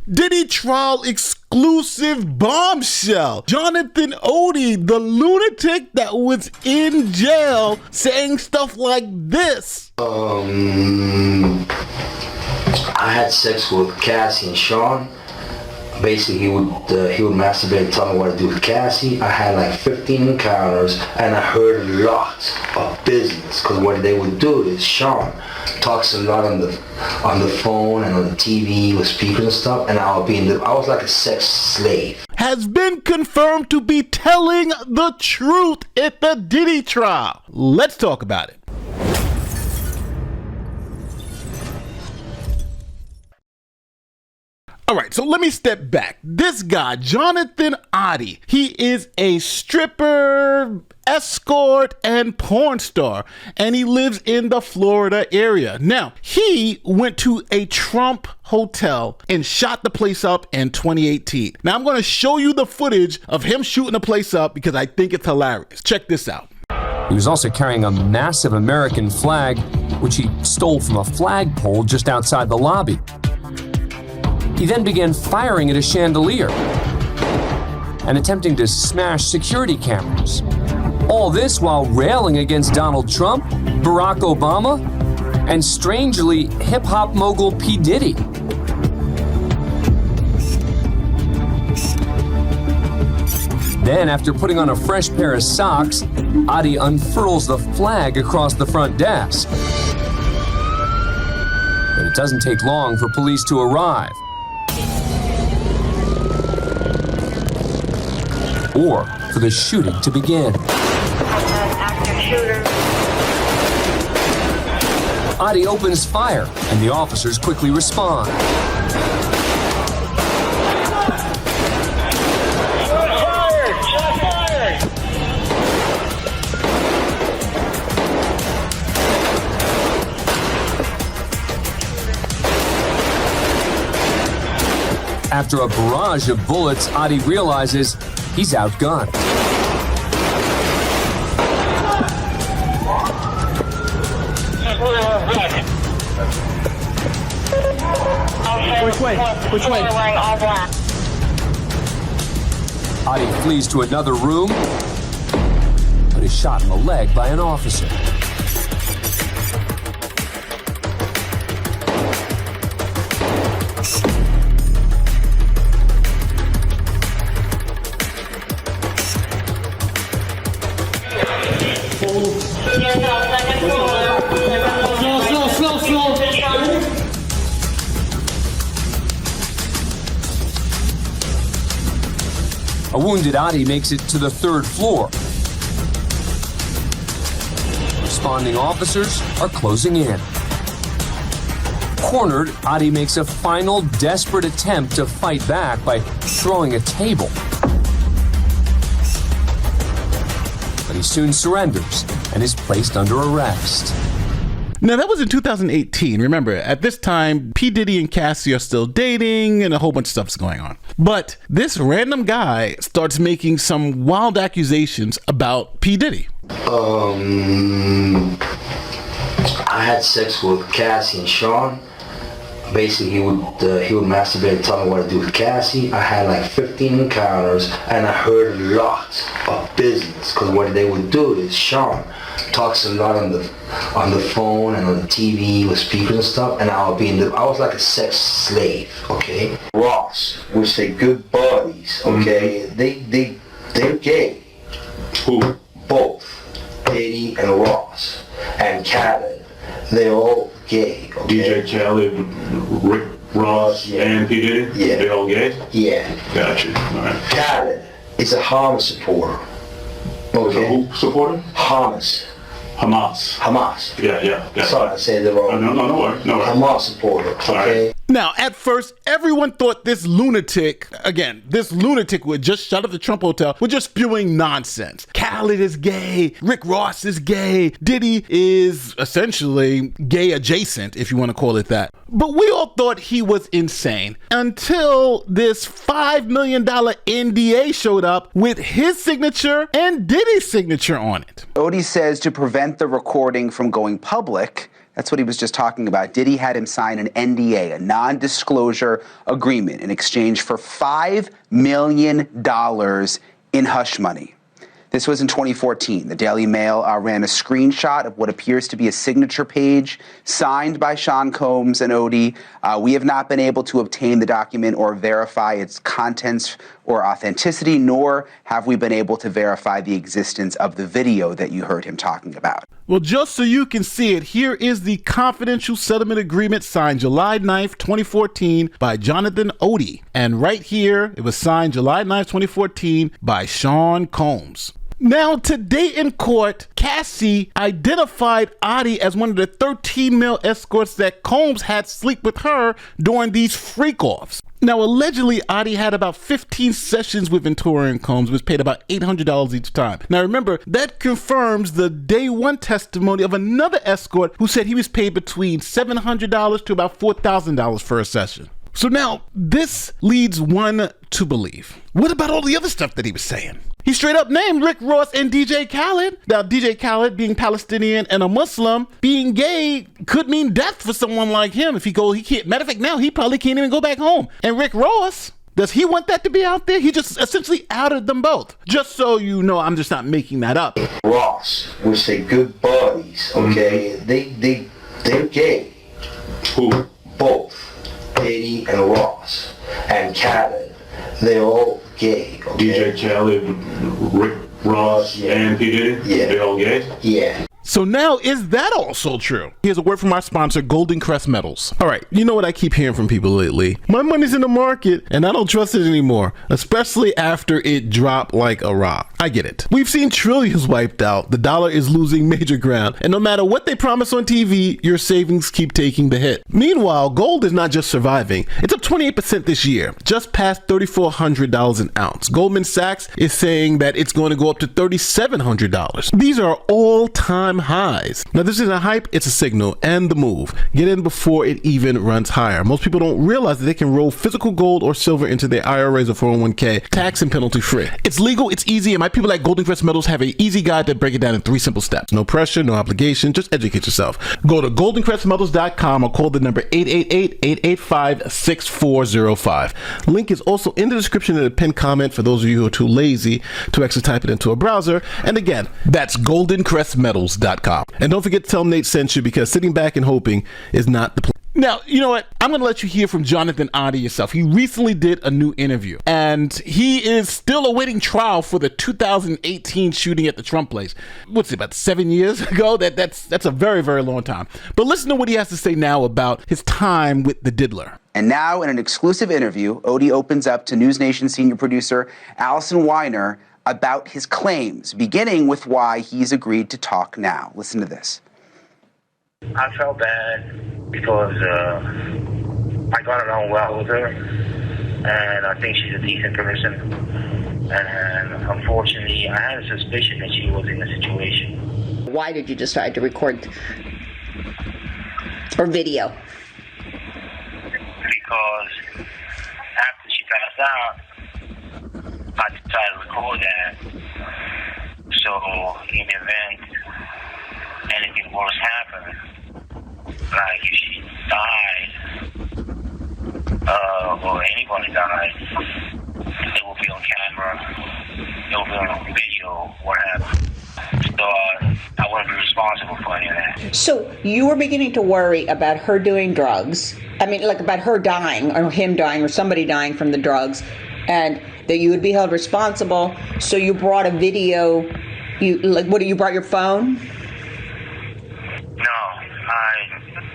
Diddy trial exclusive bombshell. Jonathan Oddi, the lunatic that was in jail, saying stuff like this. I had sex with Cassie and Sean. Basically, he would masturbate and tell me what to do with Cassie. I had like 15 encounters, and I heard a lot of business. Because what they would do is Sean talks a lot on the phone and on the TV with speakers and stuff, and I was like a sex slave. Has been confirmed to be telling the truth at the Diddy trial. Let's talk about it. All right, so let me step back. This guy, Jonathan Oddi, he is a stripper, escort, and porn star, and he lives in the Florida area. Now, he went to a Trump hotel and shot the place up in 2018. Now, I'm going to show you the footage of him shooting the place up because I think it's hilarious. Check this out. He was also carrying a massive American flag, which he stole from a flagpole just outside the lobby. He then began firing at a chandelier and attempting to smash security cameras. All this while railing against Donald Trump, Barack Obama, and strangely, hip-hop mogul P. Diddy. Then, after putting on a fresh pair of socks, Oddi unfurls the flag across the front desk. But it doesn't take long for police to arrive. Or for the shooting to begin. Active shooter. Oddi opens fire, and the officers quickly respond. After a barrage of bullets, Oddi realizes he's outgunned. Which way? Which way? Oddi flees to another room, but is shot in the leg by an officer. Slow. A wounded Oddi makes it to the third floor. Responding officers are closing in. Cornered, Oddi makes a final desperate attempt to fight back by throwing a table. But he soon surrenders and is placed under arrest. Now, that was in 2018. Remember, at this time, P. Diddy and Cassie are still dating and a whole bunch of stuff's going on. But this random guy starts making some wild accusations about P. Diddy. I had sex with Cassie and Sean. Basically, he would masturbate and tell me what to do with Cassie. I had like 15 encounters, and I heard a lot of business. Because what they would do is Sean talks a lot on the phone and on the TV with speakers and stuff, and I was like a sex slave. Okay, Ross, which they good buddies. Okay, they're gay. Who? Both Diddy and Ross and Khaled. They're all gay. Okay? DJ Khaled, Rick Ross, and P. Diddy? Yeah. They all gay? Yeah. Gotcha. All right. Khaled is a Hamas supporter. Okay. Who supporter? Hamas. Yeah. Sorry, I said it wrong. No worry. Hamas supporter. Okay. Now, at first, everyone thought this lunatic who had just shot up the Trump hotel was just spewing nonsense. Khaled is gay. Rick Ross is gay. Diddy is essentially gay adjacent, if you want to call it that. But we all thought he was insane until this $5 million NDA showed up with his signature and Diddy's signature on it. Oddi says to prevent the recording from going public, That's what he was just talking about. Diddy had him sign an NDA, a non-disclosure agreement, in exchange for $5 million in hush money. This was in 2014. The Daily Mail ran a screenshot of what appears to be a signature page signed by Sean Combs and Oddi. We have not been able to obtain the document or verify its contents or authenticity, nor have we been able to verify the existence of the video that you heard him talking about. Well, just so you can see it, here is the confidential settlement agreement signed July 9th, 2014 by Jonathan Oddi. And right here, it was signed July 9th, 2014 by Sean Combs. Now, today in court, Cassie identified Oddi as one of the 13 male escorts that Combs had sleep with her during these freak-offs. Now, allegedly, Oddi had about 15 sessions with Ventura and Combs, which paid about $800 each time. Now, remember, that confirms the day one testimony of another escort who said he was paid between $700 to about $4,000 for a session. So now, this leads one to believe. What about all the other stuff that he was saying? He straight up named Rick Ross and DJ Khaled. Now, DJ Khaled, being Palestinian and a Muslim, being gay could mean death for someone like him. If he can't. Matter of fact, now he probably can't even go back home. And Rick Ross, does he want that to be out there? He just essentially outed them both. Just so you know, I'm just not making that up. Ross, which they good buddies, okay? They're gay. Who? Both. Eddie and Ross. And Khaled. They're all gay, okay? DJ Khaled, Rick Ross, and P. Diddy? Yeah. They're all gay? Yeah. So now, is that also true? Here's a word from our sponsor, GoldenCrest Metals. All right, you know what I keep hearing from people lately? My money's in the market and I don't trust it anymore, especially after it dropped like a rock. I get it. We've seen trillions wiped out. The dollar is losing major ground. And no matter what they promise on TV, your savings keep taking the hit. Meanwhile, gold is not just surviving. It's up 28% this year, just past $3,400 an ounce. Goldman Sachs is saying that it's going to go up to $3,700. These are all-time highs. Now, this isn't a hype, it's a signal and the move. Get in before it even runs higher. Most people don't realize that they can roll physical gold or silver into their IRAs or 401k, tax and penalty free. It's legal, it's easy, and my people at GoldenCrest Metals have an easy guide that break it down in 3 simple steps. No pressure, no obligation, just educate yourself. Go to goldencrestmetals.com or call the number 888-885-6405. Link is also in the description in the pinned comment for those of you who are too lazy to actually type it into a browser. And again, that's goldencrestmetals.com. And don't forget to tell them Nate sent you, because sitting back and hoping is not the plan. Now, you know what? I'm going to let you hear from Jonathan Oddi yourself. He recently did a new interview, and he is still awaiting trial for the 2018 shooting at the Trump place. What's it, about 7 years ago? That's a very, very long time. But listen to what he has to say now about his time with the Diddler. And now, in an exclusive interview, Oddi opens up to News Nation senior producer Allison Weiner about his claims, beginning with why he's agreed to talk now. Listen to this. I felt bad because I got along well with her, and I think she's a decent person. And unfortunately, I had a suspicion that she was in a situation. Why did you decide to record or video? Because after she passed out, I decided to record that. So in the event anything worse happened, like if she died, or anybody died, it will be on camera, it will be on video, what happened. So I wouldn't be responsible for any of that. So you were beginning to worry about her doing drugs. I mean, like about her dying, or him dying, or somebody dying from the drugs, and that you would be held responsible. So you brought a video. You brought your phone? No, I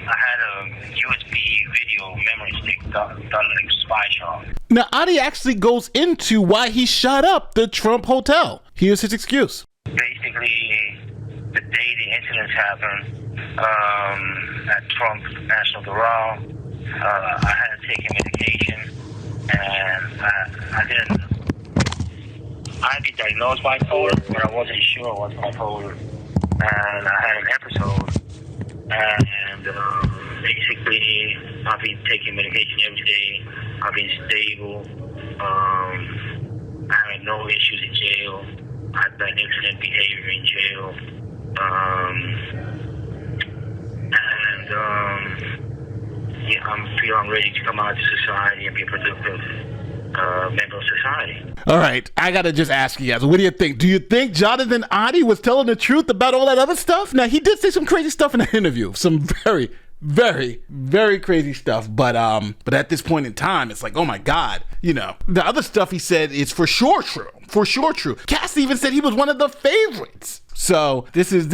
had a USB video memory stick done like a spy shot. Now, Oddi actually goes into why he shot up the Trump hotel. Here's his excuse. Basically, the day the incidents happened at Trump National Doral, I had to take a medication, and I'd be diagnosed bipolar, but I wasn't sure I was bipolar. And I had an episode, and basically, I've been taking medication every day. I've been stable. I had no issues in jail. I've done excellent behavior in jail. And yeah, I'm ready to come out to society and be a productive member of society. All right, I gotta just ask you guys, what do you think? Do you think Jonathan Oddi was telling the truth about all that other stuff? Now, he did say some crazy stuff in that interview, some very, very, very crazy stuff. But at this point in time, it's like, oh my God, you know, the other stuff he said is for sure true. For sure true. Cassie even said he was one of the favorites. So this is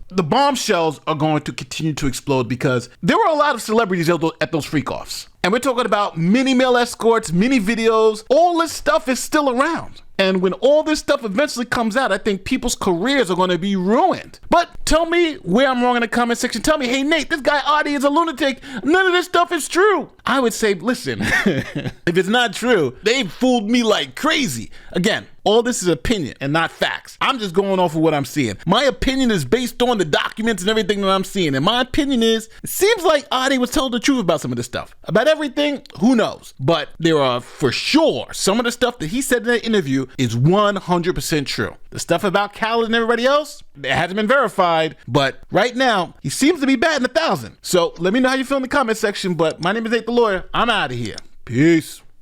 the bombshells are going to continue to explode because there were a lot of celebrities at those freak-offs. And we're talking about mini male escorts, mini videos. All this stuff is still around. And when all this stuff eventually comes out, I think people's careers are going to be ruined. But tell me where I'm wrong in the comment section. Tell me, hey, Nate, this guy Oddi is a lunatic. None of this stuff is true. I would say, listen, if it's not true, they fooled me like crazy. Again, all this is opinion and not facts. I'm just going off of what I'm seeing. My opinion is based on the documents and everything that I'm seeing. And my opinion is, it seems like Oddi was telling the truth about some of this stuff. About everything, who knows? But there are for sure some of the stuff that he said in that interview is 100% true. The stuff about Khaled and everybody else, it hasn't been verified, but right now, he seems to be batting 1,000. So let me know how you feel in the comment section, but my name is Nate the Lawyer. I'm out of here. Peace.